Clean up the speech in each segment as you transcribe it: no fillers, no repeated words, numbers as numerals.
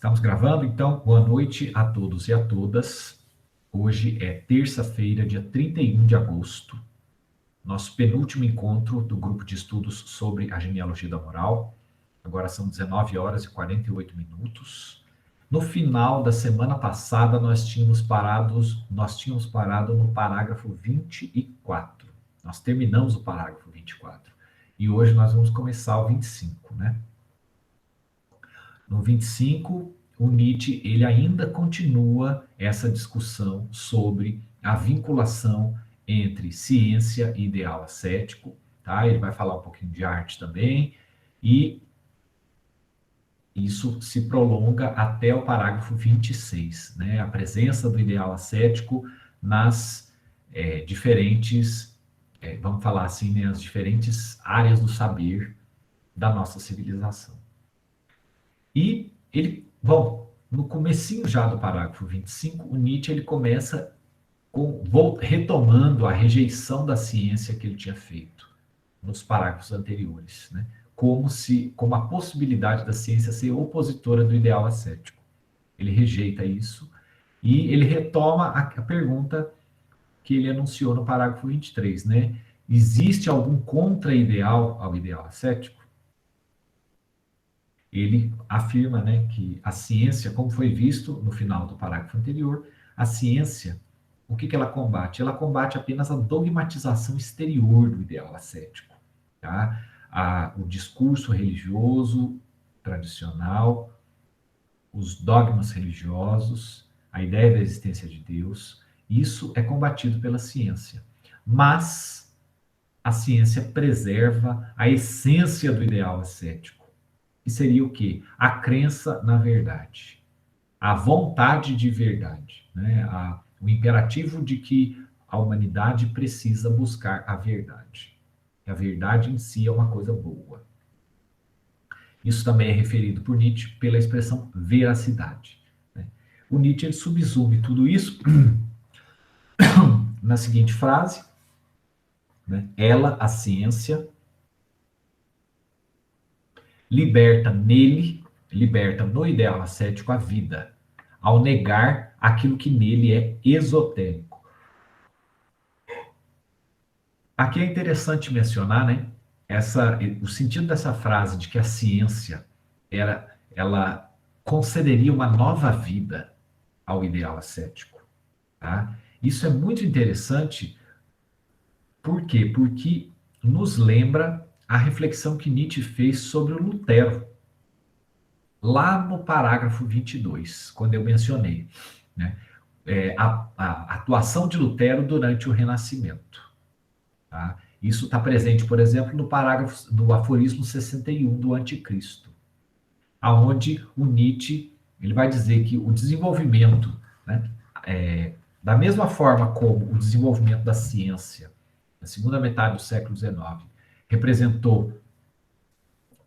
Estamos gravando, então, boa noite a todos e a todas. Hoje é terça-feira, dia 31 de agosto, nosso penúltimo encontro do grupo de estudos sobre a genealogia da moral. Agora são 19 horas e 48 minutos. No final da semana passada, nós tínhamos parado no parágrafo 24. Nós terminamos o parágrafo 24. E hoje nós vamos começar o 25, né? No 25, o Nietzsche ele ainda continua essa discussão sobre a vinculação entre ciência e ideal ascético, tá? Ele vai falar um pouquinho de arte também, e isso se prolonga até o parágrafo 26, né? A presença do ideal ascético nas diferentes, vamos falar assim, né? As diferentes áreas do saber da nossa civilização. E no comecinho já do parágrafo 25, o Nietzsche ele começa retomando a rejeição da ciência que ele tinha feito nos parágrafos anteriores, né? Como a possibilidade da ciência ser opositora do ideal ascético. Ele rejeita isso e ele retoma a pergunta que ele anunciou no parágrafo 23, né? Existe algum contra-ideal ao ideal ascético? Ele afirma, né, que a ciência, como foi visto no final do parágrafo anterior, a ciência, o que ela combate? Ela combate apenas a dogmatização exterior do ideal ascético, tá? O discurso religioso tradicional, os dogmas religiosos, a ideia da existência de Deus, isso é combatido pela ciência. Mas a ciência preserva a essência do ideal ascético. Que seria o quê? A crença na verdade, a vontade de verdade, né? O imperativo de que a humanidade precisa buscar a verdade. A verdade em si é uma coisa boa. Isso também é referido por Nietzsche pela expressão veracidade, né? O Nietzsche ele subsume tudo isso na seguinte frase, né? Ela, a ciência, liberta no ideal ascético a vida, ao negar aquilo que nele é esotérico. Aqui é interessante mencionar, né, o sentido dessa frase de que a ciência ela concederia uma nova vida ao ideal ascético, tá? Isso é muito interessante. Por quê? Porque nos lembra a reflexão que Nietzsche fez sobre o Lutero, lá no parágrafo 22, quando eu mencionei, né, a atuação de Lutero durante o Renascimento. Tá? Isso está presente, por exemplo, no aforismo 61 do Anticristo, aonde o Nietzsche ele vai dizer que o desenvolvimento, né, da mesma forma como o desenvolvimento da ciência na segunda metade do século XIX representou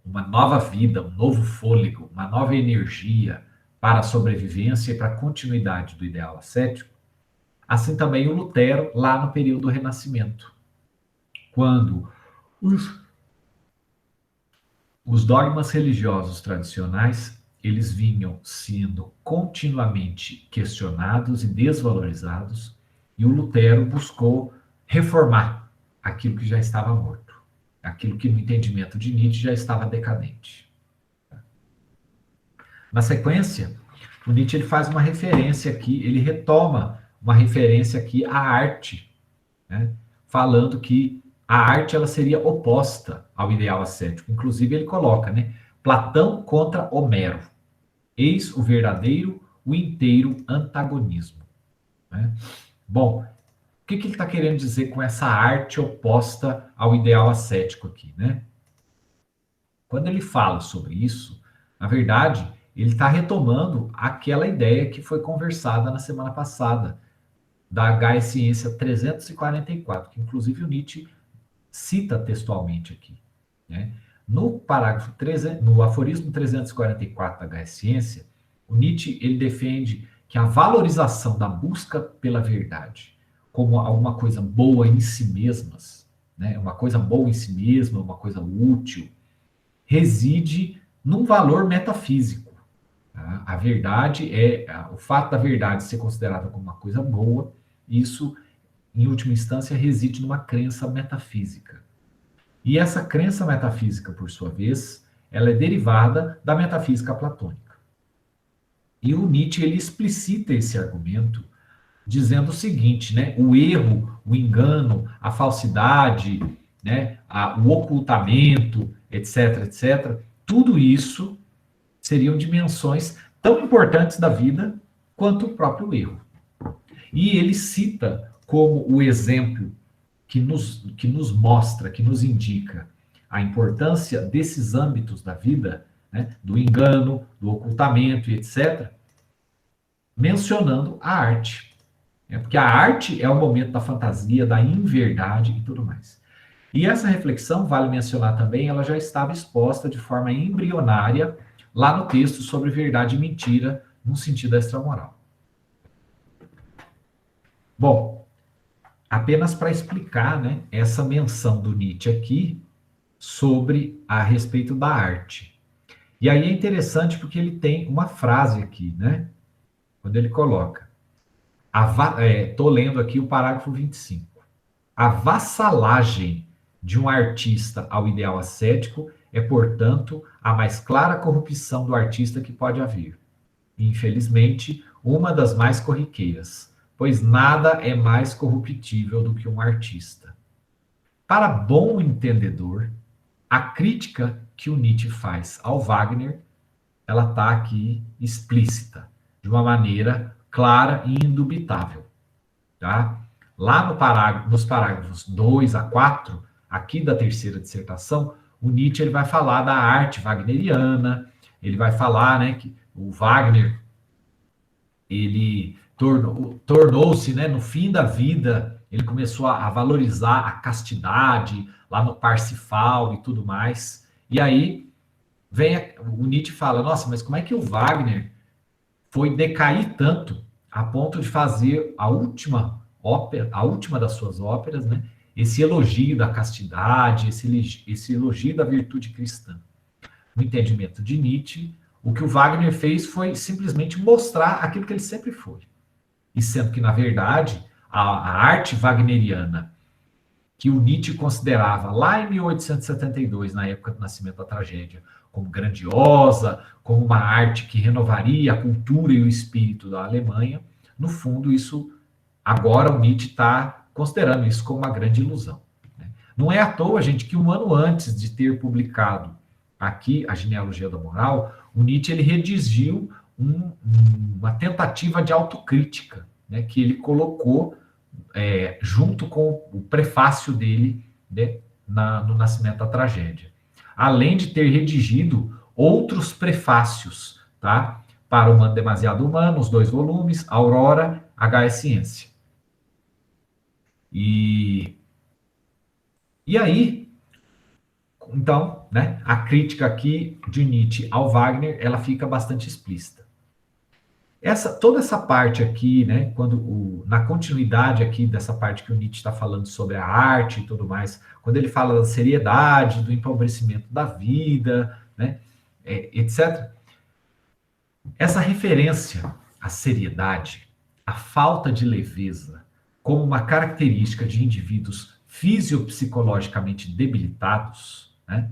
uma nova vida, um novo fôlego, uma nova energia para a sobrevivência e para a continuidade do ideal ascético, assim também o Lutero lá no período do Renascimento, quando os dogmas religiosos tradicionais eles vinham sendo continuamente questionados e desvalorizados, e o Lutero buscou reformar aquilo que já estava morto, aquilo que no entendimento de Nietzsche já estava decadente. Na sequência, o Nietzsche ele faz uma referência aqui, ele retoma uma referência aqui à arte, né? Falando que a arte ela seria oposta ao ideal ascético. Inclusive ele coloca, né? Platão contra Homero. Eis o verdadeiro, o inteiro antagonismo, né? Bom, o que ele está querendo dizer com essa arte oposta ao ideal ascético aqui, né? Quando ele fala sobre isso, na verdade, ele está retomando aquela ideia que foi conversada na semana passada, da Gaia Ciência 344, que inclusive o Nietzsche cita textualmente aqui, né? No parágrafo 13, no aforismo 344 da Gaia Ciência, o Nietzsche ele defende que a valorização da busca pela verdade como alguma coisa boa em si mesmas, né? Uma coisa boa em si mesma, uma coisa útil, reside num valor metafísico, Tá? A verdade o fato da verdade ser considerada como uma coisa boa, isso, em última instância, reside numa crença metafísica. E essa crença metafísica, por sua vez, ela é derivada da metafísica platônica. E o Nietzsche ele explicita esse argumento dizendo o seguinte, né? O erro, o engano, a falsidade, né? O ocultamento, etc, etc. Tudo isso seriam dimensões tão importantes da vida quanto o próprio erro. E ele cita como o exemplo que nos mostra, que nos indica a importância desses âmbitos da vida, né, do engano, do ocultamento e etc., mencionando a arte. Porque a arte é o momento da fantasia, da inverdade e tudo mais. E essa reflexão, vale mencionar também, ela já estava exposta de forma embrionária lá no texto sobre verdade e mentira, no sentido extramoral. Bom, apenas para explicar, né, essa menção do Nietzsche aqui sobre a respeito da arte. E aí é interessante porque ele tem uma frase aqui, né? Quando ele coloca, estou lendo aqui o parágrafo 25. A vassalagem de um artista ao ideal ascético é, portanto, a mais clara corrupção do artista que pode haver. Infelizmente, uma das mais corriqueiras, pois nada é mais corruptível do que um artista. Para bom entendedor, a crítica que o Nietzsche faz ao Wagner, ela está aqui explícita, de uma maneira clara e indubitável. Tá? Lá nos parágrafos 2 a 4, aqui da terceira dissertação, o Nietzsche ele vai falar da arte wagneriana, ele vai falar, né, que o Wagner ele tornou-se, né, no fim da vida, ele começou a valorizar a castidade, lá no Parsifal e tudo mais. E aí o Nietzsche fala, nossa, mas como é que o Wagner foi decair tanto a ponto de fazer a última ópera, a última das suas óperas, né? Esse elogio da castidade, esse elogio da virtude cristã. No entendimento de Nietzsche, o que o Wagner fez foi simplesmente mostrar aquilo que ele sempre foi. E sendo que, na verdade, a arte wagneriana, que o Nietzsche considerava lá em 1872, na época do nascimento da tragédia, como grandiosa, como uma arte que renovaria a cultura e o espírito da Alemanha, no fundo, isso, agora o Nietzsche está considerando isso como uma grande ilusão. Né? Não é à toa, gente, que um ano antes de ter publicado aqui a Genealogia da Moral, o Nietzsche ele redigiu uma tentativa de autocrítica, né, que ele colocou junto com o prefácio dele, né, no Nascimento da Tragédia. Além de ter redigido outros prefácios, tá? Para o Humano Demasiado Humano, os 2 volumes, Aurora, H.E. Ciência. E aí, então, né, a crítica aqui de Nietzsche ao Wagner, ela fica bastante explícita. Toda essa parte aqui, né, na continuidade aqui dessa parte que o Nietzsche está falando sobre a arte e tudo mais, quando ele fala da seriedade, do empobrecimento da vida, né, etc. Essa referência à seriedade, à falta de leveza, como uma característica de indivíduos fisiopsicologicamente debilitados, né,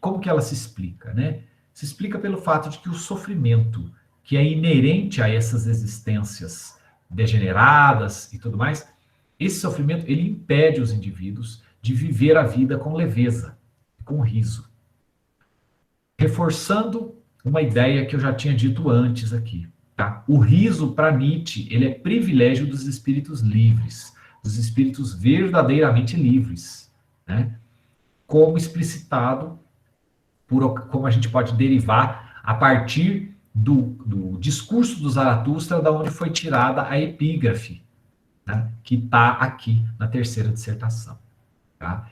como que ela se explica, né? Se explica pelo fato de que o sofrimento que é inerente a essas existências degeneradas e tudo mais, esse sofrimento ele impede os indivíduos de viver a vida com leveza, com riso. Reforçando uma ideia que eu já tinha dito antes aqui. Tá? O riso, para Nietzsche, ele é privilégio dos espíritos livres, dos espíritos verdadeiramente livres, né? Como explicitado como a gente pode derivar a partir do discurso do Zaratustra, da onde foi tirada a epígrafe, né, que está aqui na terceira dissertação. Tá?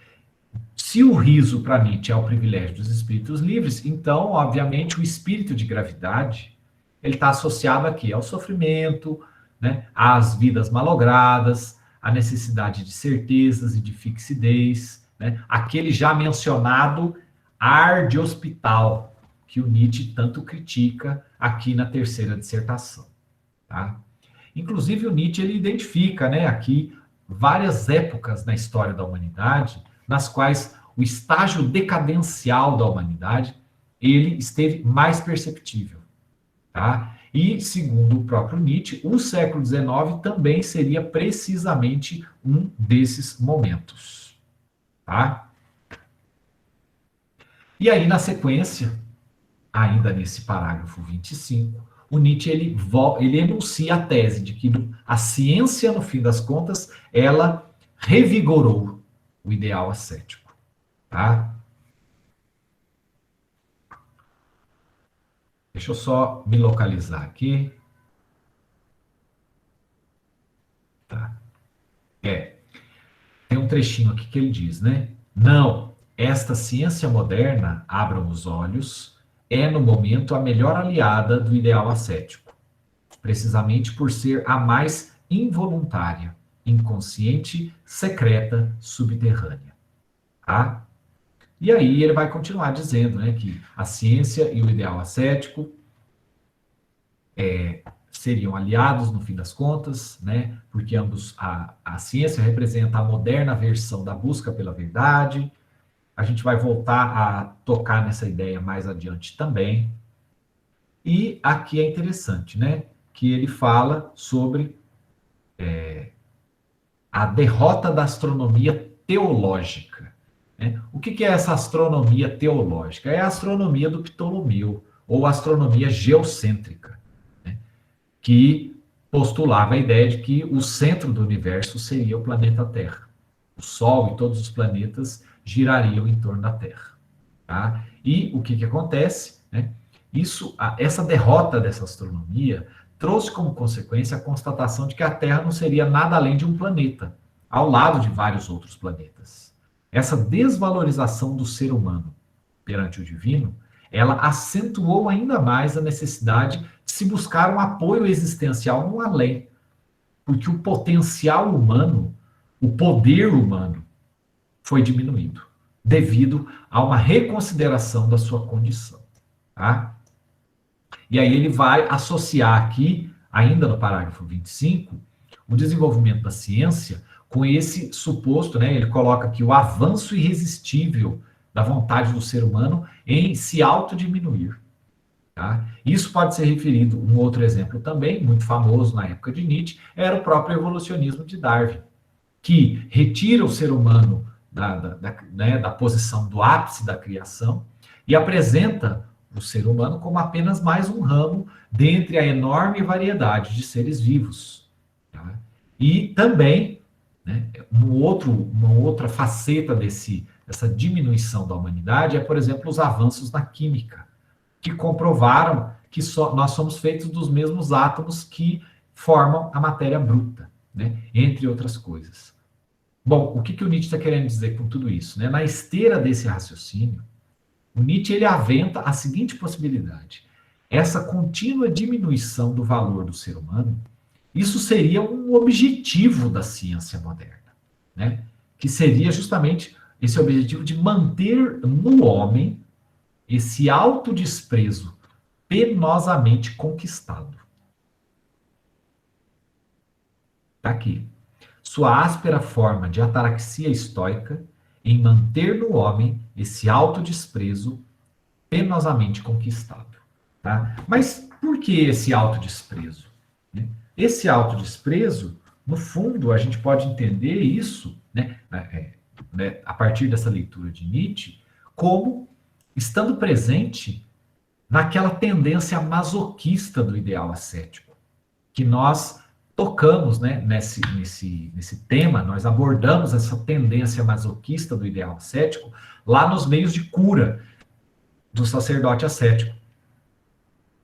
Se o riso para Nietzsche é o privilégio dos espíritos livres, então, obviamente, o espírito de gravidade ele está associado aqui ao sofrimento, né, às vidas malogradas, à necessidade de certezas e de fixidez, né, aquele já mencionado ar de hospital, que o Nietzsche tanto critica aqui na terceira dissertação. Tá? Inclusive, o Nietzsche ele identifica, né, aqui várias épocas na história da humanidade, nas quais o estágio decadencial da humanidade ele esteve mais perceptível. Tá? E, segundo o próprio Nietzsche, o século XIX também seria precisamente um desses momentos. Tá? E aí, na sequência, ainda nesse parágrafo 25, o Nietzsche ele enuncia a tese de que a ciência, no fim das contas, ela revigorou o ideal ascético. Tá? Deixa eu só me localizar aqui. Tá. Tem um trechinho aqui que ele diz, né? Não, esta ciência moderna, abram os olhos, é no momento a melhor aliada do ideal ascético, precisamente por ser a mais involuntária, inconsciente, secreta, subterrânea. Tá? E aí ele vai continuar dizendo, né, que a ciência e o ideal ascético seriam aliados no fim das contas, né? Porque ambos a ciência representa a moderna versão da busca pela verdade. A gente vai voltar a tocar nessa ideia mais adiante também. E aqui é interessante, né? Que ele fala sobre a derrota da astronomia teológica. Né? O que é essa astronomia teológica? É a astronomia do Ptolomeu, ou astronomia geocêntrica, né? Que postulava a ideia de que o centro do universo seria o planeta Terra. O Sol e todos os planetas girariam em torno da Terra. Tá? E o que acontece? Né? Essa derrota dessa astronomia trouxe como consequência a constatação de que a Terra não seria nada além de um planeta, ao lado de vários outros planetas. Essa desvalorização do ser humano perante o divino, ela acentuou ainda mais a necessidade de se buscar um apoio existencial no além, porque o potencial humano, o poder humano, foi diminuído devido a uma reconsideração da sua condição. Tá? E aí ele vai associar aqui, ainda no parágrafo 25, o desenvolvimento da ciência com esse suposto, né, ele coloca aqui o avanço irresistível da vontade do ser humano em se autodiminuir. Tá? Isso pode ser referido, um outro exemplo também, muito famoso na época de Nietzsche, era o próprio evolucionismo de Darwin, que retira o ser humano da posição do ápice da criação e apresenta o ser humano como apenas mais um ramo dentre a enorme variedade de seres vivos. Tá? E também, né, uma outra faceta dessa diminuição da humanidade é, por exemplo, os avanços na química, que comprovaram que nós somos feitos dos mesmos átomos que formam a matéria bruta, né, entre outras coisas. Bom, o que o Nietzsche está querendo dizer com tudo isso? Né? Na esteira desse raciocínio, o Nietzsche ele aventa a seguinte possibilidade: essa contínua diminuição do valor do ser humano, isso seria um objetivo da ciência moderna, né? Que seria justamente esse objetivo de manter no homem esse autodesprezo penosamente conquistado. Está aqui. Sua áspera forma de ataraxia estoica em manter no homem esse autodesprezo penosamente conquistado. Tá? Mas por que esse autodesprezo? Esse autodesprezo, no fundo, a gente pode entender isso, né, a partir dessa leitura de Nietzsche, como estando presente naquela tendência masoquista do ideal ascético, que nós tocamos, né, nesse tema, nós abordamos essa tendência masoquista do ideal ascético lá nos meios de cura do sacerdote ascético.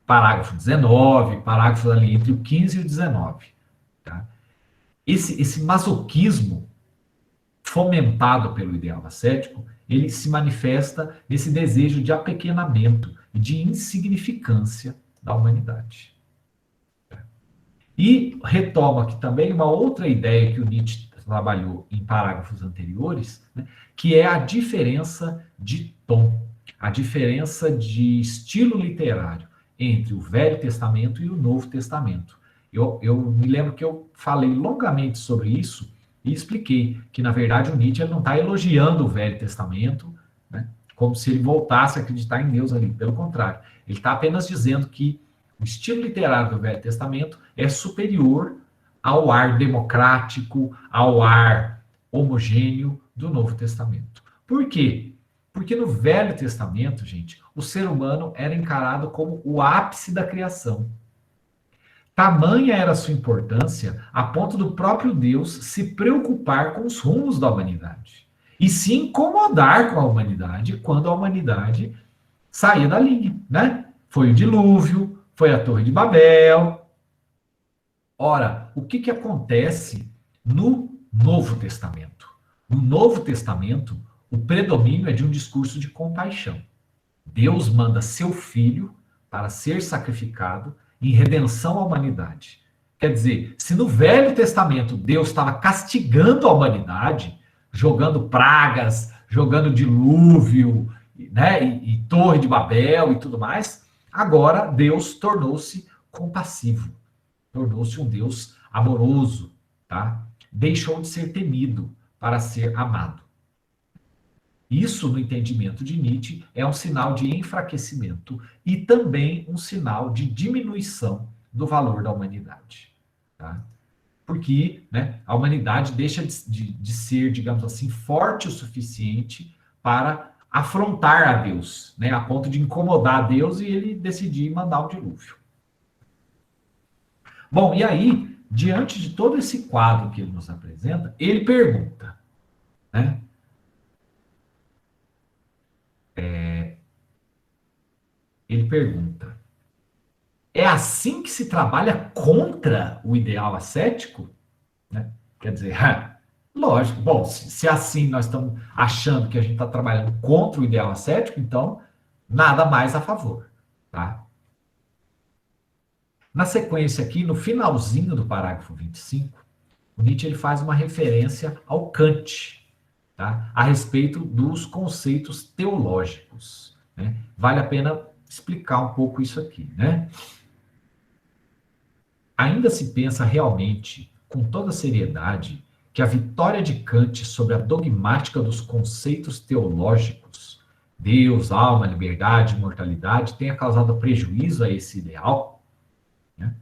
Parágrafo 19, parágrafo ali entre o 15 e o 19. Tá? Esse masoquismo fomentado pelo ideal ascético, ele se manifesta nesse desejo de apequenamento e de insignificância da humanidade. E retomo aqui também uma outra ideia que o Nietzsche trabalhou em parágrafos anteriores, né, que é a diferença de tom. a diferença de estilo literário entre o Velho Testamento e o Novo Testamento. Eu me lembro que eu falei longamente sobre isso e expliquei que, na verdade, o Nietzsche ele não está elogiando o Velho Testamento, né, como se ele voltasse a acreditar em Deus ali. Pelo contrário, ele está apenas dizendo que o estilo literário do Velho Testamento é superior ao ar democrático, ao ar homogêneo do Novo Testamento. Por quê? Porque no Velho Testamento, gente, o ser humano era encarado como o ápice da criação. Tamanha era a sua importância a ponto do próprio Deus se preocupar com os rumos da humanidade e se incomodar com a humanidade quando a humanidade saía da linha, né? Foi o dilúvio, foi a Torre de Babel. Ora, o que acontece no Novo Testamento? No Novo Testamento, o predomínio é de um discurso de compaixão. Deus manda seu filho para ser sacrificado em redenção à humanidade. Quer dizer, se no Velho Testamento Deus estava castigando a humanidade, jogando pragas, jogando dilúvio, né, e Torre de Babel e tudo mais, agora Deus tornou-se compassivo, tornou-se um Deus amoroso, tá? Deixou de ser temido para ser amado. Isso, no entendimento de Nietzsche, é um sinal de enfraquecimento e também um sinal de diminuição do valor da humanidade. Tá? Porque, né, a humanidade deixa de ser, digamos assim, forte o suficiente para afrontar a Deus, né, a ponto de incomodar a Deus e ele decidir mandar um dilúvio. Bom, e aí, diante de todo esse quadro que ele nos apresenta, ele pergunta, né? Ele pergunta: é assim que se trabalha contra o ideal ascético? Né? Quer dizer, lógico, bom, se assim nós estamos achando que a gente está trabalhando contra o ideal ascético, então nada mais a favor. Tá? Na sequência aqui, no finalzinho do parágrafo 25, o Nietzsche ele faz uma referência ao Kant, tá? A respeito dos conceitos teológicos. Né? Vale a pena explicar um pouco isso aqui, né? Ainda se pensa realmente, com toda seriedade, que a vitória de Kant sobre a dogmática dos conceitos teológicos, Deus, alma, liberdade, imortalidade, tenha causado prejuízo a esse ideal? Né?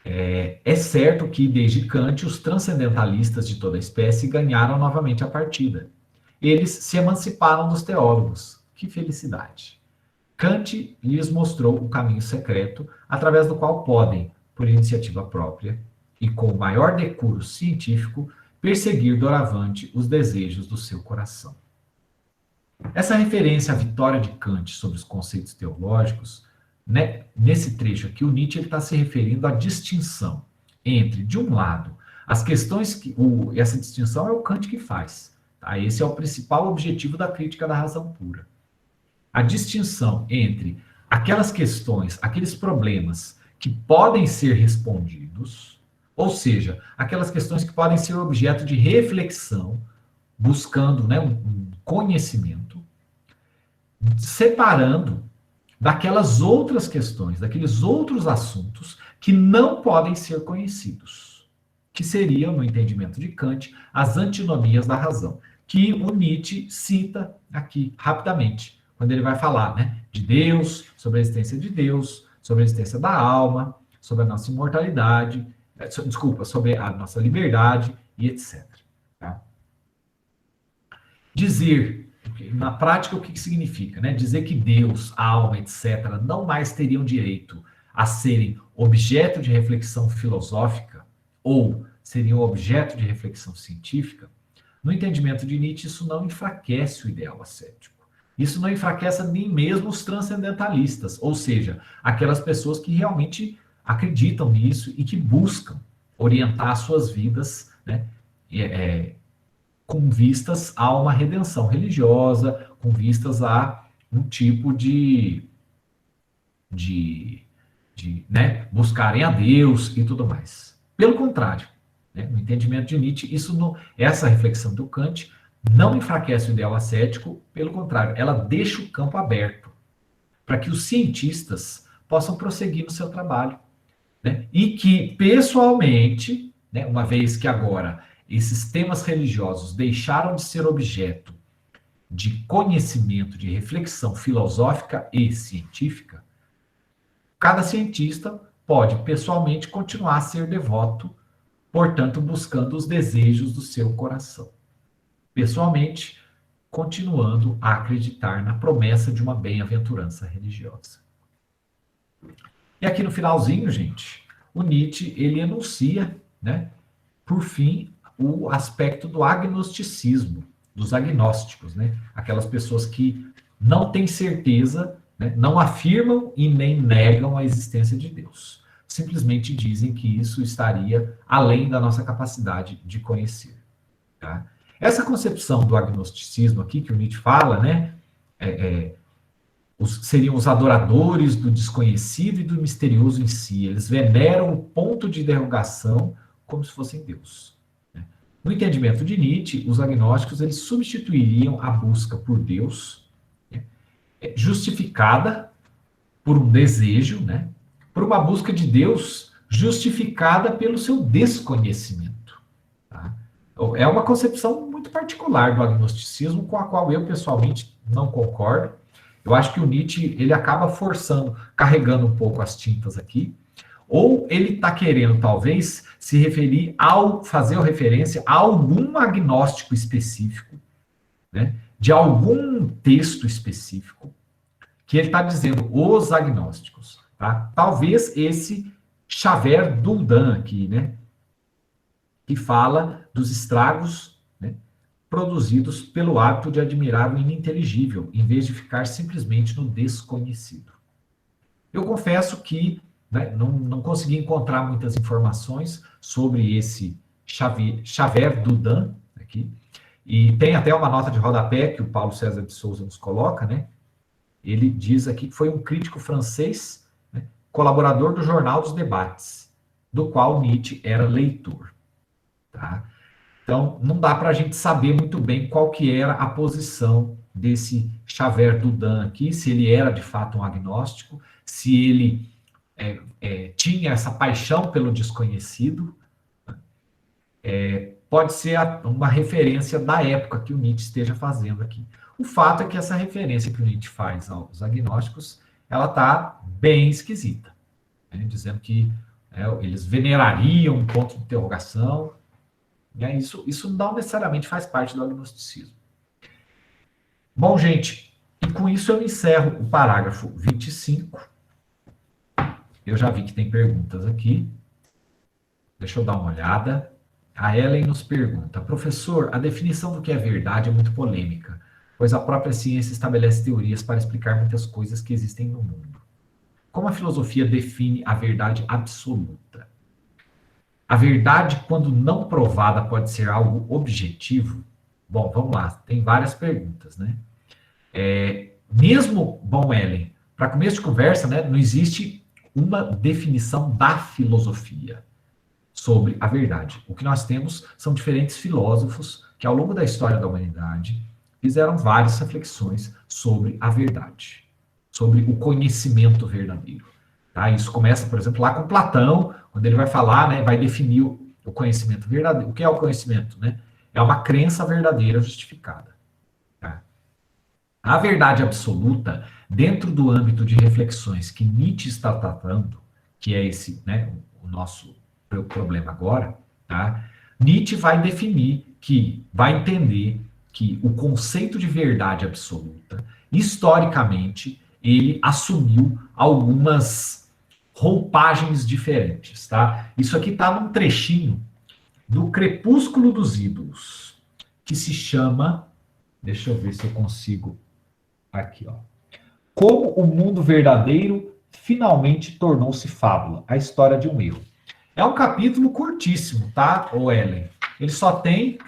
É certo que, desde Kant, os transcendentalistas de toda a espécie ganharam novamente a partida. Eles se emanciparam dos teólogos. Que felicidade! Kant lhes mostrou o caminho secreto através do qual podem, por iniciativa própria e com o maior decoro científico, perseguir doravante os desejos do seu coração. Essa referência à vitória de Kant sobre os conceitos teológicos, né, nesse trecho aqui, o Nietzsche está se referindo à distinção entre, de um lado, as questões que. Essa distinção é o Kant que faz. Tá? Esse é o principal objetivo da crítica da razão pura. A distinção entre aquelas questões, aqueles problemas que podem ser respondidos, ou seja, aquelas questões que podem ser objeto de reflexão, buscando, né, um conhecimento, separando daquelas outras questões, daqueles outros assuntos que não podem ser conhecidos, que seriam, no entendimento de Kant, as antinomias da razão, que o Nietzsche cita aqui rapidamente, quando ele vai falar, né, de Deus, sobre a existência de Deus, sobre a existência da alma, sobre a nossa imortalidade, sobre a nossa liberdade e etc. Tá? Dizer, na prática, o que significa? Né? Dizer que Deus, a alma, etc., não mais teriam direito a serem objeto de reflexão filosófica ou seriam objeto de reflexão científica, no entendimento de Nietzsche, isso não enfraquece o ideal ascético. Isso não enfraquece nem mesmo os transcendentalistas, ou seja, aquelas pessoas que realmente acreditam nisso e que buscam orientar suas vidas, né, com vistas a uma redenção religiosa, com vistas a um tipo de né, buscarem a Deus e tudo mais. Pelo contrário, né, no entendimento de Nietzsche, essa reflexão do Kant não enfraquece o ideal ascético, pelo contrário, ela deixa o campo aberto para que os cientistas possam prosseguir no seu trabalho, né? E que, pessoalmente, né, uma vez que agora esses temas religiosos deixaram de ser objeto de conhecimento, de reflexão filosófica e científica, cada cientista pode, pessoalmente, continuar a ser devoto, portanto, buscando os desejos do seu coração. Pessoalmente, continuando a acreditar na promessa de uma bem-aventurança religiosa. E aqui no finalzinho, gente, o Nietzsche, ele enuncia, né, por fim, o aspecto do agnosticismo, dos agnósticos, né? Aquelas pessoas que não têm certeza, né, não afirmam e nem negam a existência de Deus. Simplesmente dizem que isso estaria além da nossa capacidade de conhecer. Tá? Essa concepção do agnosticismo aqui que o Nietzsche fala, né, seriam os adoradores do desconhecido e do misterioso em si. Eles veneram o ponto de interrogação como se fossem Deus. No entendimento de Nietzsche, os agnósticos eles substituiriam a busca por Deus, né, justificada por um desejo, né, por uma busca de Deus justificada pelo seu desconhecimento. Tá? É uma concepção muito particular do agnosticismo, com a qual eu, pessoalmente, não concordo. Eu acho que o Nietzsche ele acaba forçando, carregando um pouco as tintas aqui, ou ele está querendo, talvez, se referir fazer referência a algum agnóstico específico, né, de algum texto específico, que ele está dizendo os agnósticos. Tá? Talvez esse Xavier Doudin aqui, né, que fala dos estragos, né, produzidos pelo hábito de admirar o ininteligível, em vez de ficar simplesmente no desconhecido. Eu confesso que, né, não consegui encontrar muitas informações sobre esse Xavier Doudin aqui, e tem até uma nota de rodapé que o Paulo César de Souza nos coloca, né? Ele diz aqui que foi um crítico francês, né, colaborador do Jornal dos Debates, do qual Nietzsche era leitor. Tá? Então, não dá para a gente saber muito bem qual que era a posição desse Xavier Doudin aqui, se ele era de fato um agnóstico, se ele tinha essa paixão pelo desconhecido. Pode ser uma referência da época que o Nietzsche esteja fazendo aqui. O fato é que essa referência que o Nietzsche faz aos agnósticos, ela está bem esquisita, né? Dizendo que eles venerariam um ponto de interrogação. Isso não necessariamente faz parte do agnosticismo. Bom, gente, e com isso eu encerro o parágrafo 25. Eu já vi que tem perguntas aqui. Deixa eu dar uma olhada. A Ellen nos pergunta: professor, a definição do que é verdade é muito polêmica, pois a própria ciência estabelece teorias para explicar muitas coisas que existem no mundo. Como a filosofia define a verdade absoluta? A verdade, quando não provada, pode ser algo objetivo? Bom, vamos lá, tem várias perguntas, né? Bom, Ellen, para começo de conversa, né, não existe uma definição da filosofia sobre a verdade. O que nós temos são diferentes filósofos que, ao longo da história da humanidade, fizeram várias reflexões sobre a verdade, sobre o conhecimento verdadeiro. Tá? Isso começa, por exemplo, lá com Platão, quando ele vai falar, né, vai definir o conhecimento verdadeiro. O que é o conhecimento? Né? É uma crença verdadeira justificada. Tá? A verdade absoluta, dentro do âmbito de reflexões que Nietzsche está tratando, que é esse, né, o nosso problema agora, tá? Nietzsche vai vai entender que o conceito de verdade absoluta, historicamente, ele assumiu algumas roupagens diferentes, tá? Isso aqui está num trechinho do Crepúsculo dos Ídolos, que se chama, deixa eu ver se eu consigo, aqui, ó. Como o mundo verdadeiro finalmente tornou-se fábula, a história de um erro. É um capítulo curtíssimo, tá, Ellen? Ele só tem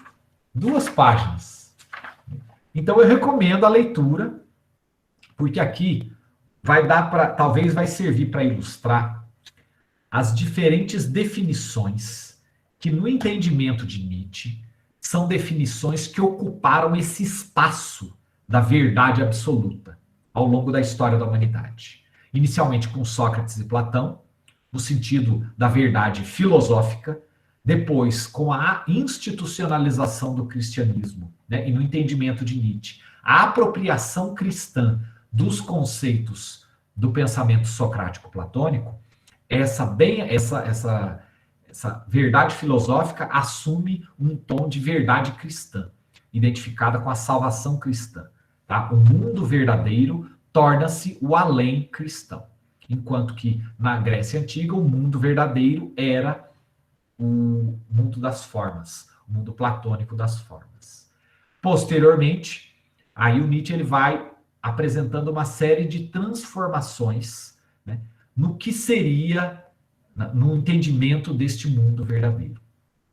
2 páginas. Então eu recomendo a leitura, porque aqui talvez vai servir para ilustrar as diferentes definições que, no entendimento de Nietzsche, são definições que ocuparam esse espaço da verdade absoluta ao longo da história da humanidade. Inicialmente com Sócrates e Platão, no sentido da verdade filosófica, depois com a institucionalização do cristianismo, né, e no entendimento de Nietzsche, a apropriação cristã dos conceitos do pensamento socrático-platônico, essa verdade filosófica assume um tom de verdade cristã, identificada com a salvação cristã. Tá? O mundo verdadeiro torna-se o além cristão, enquanto que na Grécia Antiga o mundo verdadeiro era o mundo das formas, o mundo platônico das formas. Posteriormente, aí o Nietzsche ele vai apresentando uma série de transformações, né, no que seria, no entendimento deste mundo verdadeiro.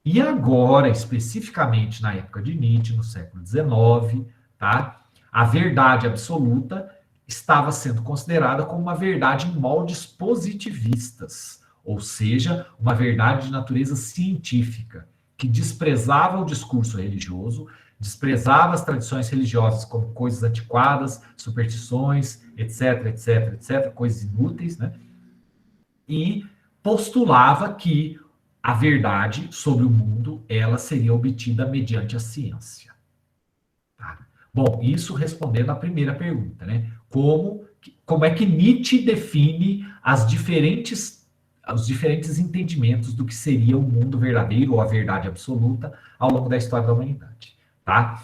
E agora, especificamente na época de Nietzsche, no século XIX, tá, a verdade absoluta estava sendo considerada como uma verdade em moldes positivistas, ou seja, uma verdade de natureza científica, que desprezava o discurso religioso, desprezava as tradições religiosas como coisas antiquadas, superstições, etc, etc, etc, coisas inúteis, né? E postulava que a verdade sobre o mundo, ela seria obtida mediante a ciência. Tá? Bom, isso respondendo à primeira pergunta, né? Como é que Nietzsche define os diferentes entendimentos do que seria o mundo verdadeiro ou a verdade absoluta ao longo da história da humanidade, tá?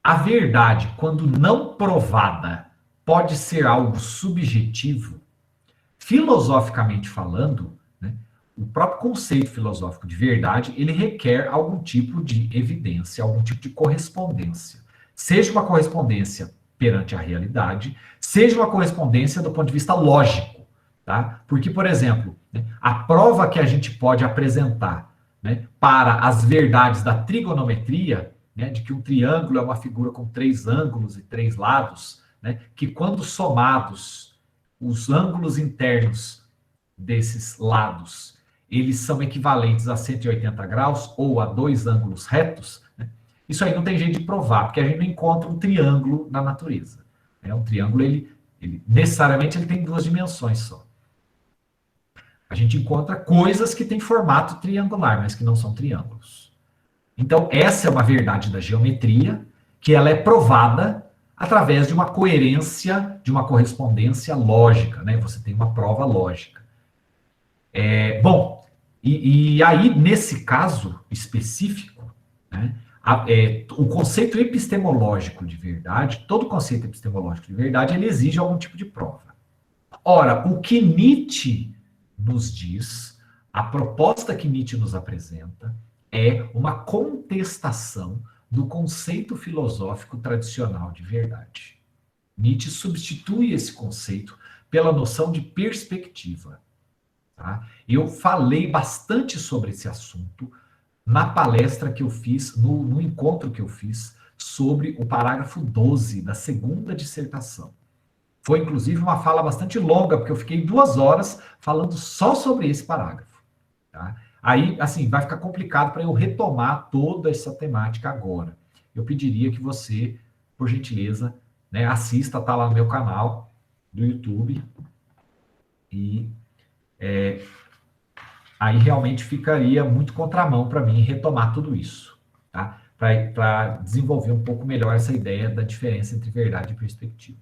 A verdade, quando não provada, pode ser algo subjetivo. Filosoficamente falando, né, o próprio conceito filosófico de verdade, ele requer algum tipo de evidência, algum tipo de correspondência. Seja uma correspondência perante a realidade, seja uma correspondência do ponto de vista lógico. Tá? Porque, por exemplo, né, a prova que a gente pode apresentar, né, para as verdades da trigonometria, né, de que um triângulo é uma figura com 3 ângulos e 3 lados, né, que quando somados os ângulos internos desses lados, eles são equivalentes a 180 graus ou a 2 ângulos retos, né, isso aí não tem jeito de provar, porque a gente não encontra um triângulo na natureza. Né? Um triângulo, ele necessariamente ele tem 2 dimensões só. A gente encontra coisas que têm formato triangular, mas que não são triângulos. Então, essa é uma verdade da geometria, que ela é provada através de uma coerência, de uma correspondência lógica, né? Você tem uma prova lógica. Bom, e aí, nesse caso específico, né, o conceito epistemológico de verdade, todo conceito epistemológico de verdade, ele exige algum tipo de prova. Ora, o que Nietzsche nos diz, a proposta que Nietzsche nos apresenta, é uma contestação do conceito filosófico tradicional de verdade. Nietzsche substitui esse conceito pela noção de perspectiva. Tá? Eu falei bastante sobre esse assunto na palestra que eu fiz, no encontro que eu fiz, sobre o parágrafo 12 da segunda dissertação. Foi, inclusive, uma fala bastante longa, porque eu fiquei 2 horas falando só sobre esse parágrafo. Tá? Aí, assim, vai ficar complicado para eu retomar toda essa temática agora. Eu pediria que você, por gentileza, né, assista, tá lá no meu canal do YouTube. E aí realmente ficaria muito contramão para mim retomar tudo isso. Tá? Para desenvolver um pouco melhor essa ideia da diferença entre verdade e perspectiva.